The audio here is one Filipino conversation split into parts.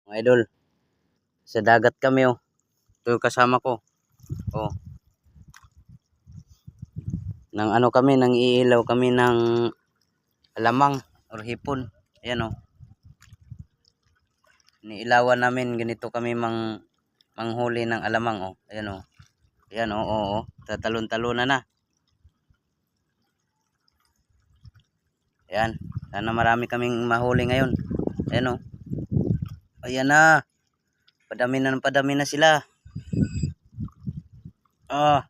Mga idol, sa dagat kami oh. Ito yung kasama ko. Oh. Nang ano kami, nang iilaw kami ng alamang or hipon. Ayan oh. Niilawan namin, ganito kami manghuli ng alamang oh. Ayan oh. Ayan oh, oh. Tatalon-talunan na. Ayan. Sana marami kaming mahuli ngayon. Ayan oh. Ayan na. Padami na sila. Ah.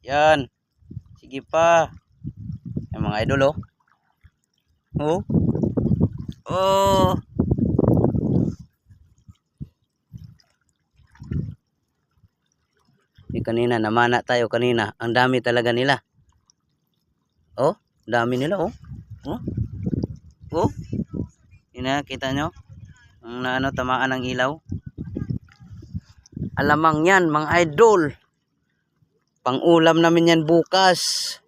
Yan. Sige pa. Yung mga idol oh. Oh. Oh. Kanina namana tayo kanina. Ang dami talaga nila. Oh, dami nila oh. Oh. Oh. Kita nyo? Ang ano, tamaan ng ilaw. Alamang yan mga idol. Pang-ulam namin yan bukas.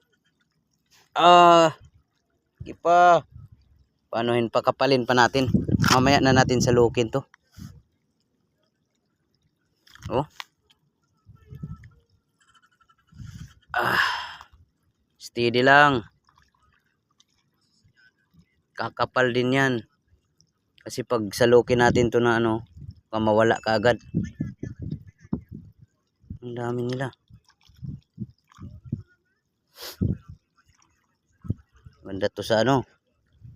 Sige pa. Paanohin pa, kapalin pa natin. Mamaya na natin salukin to. Oh. Steady lang. Kakapal din yan. Kasi pag salukin natin to na ano, mawala ka agad. Ang dami nila. Ganda to sa ano,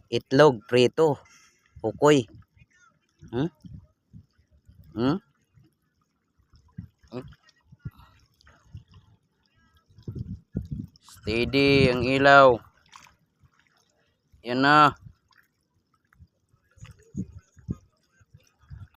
itlog, prito, pukoy. Steady ang ilaw. Yan na.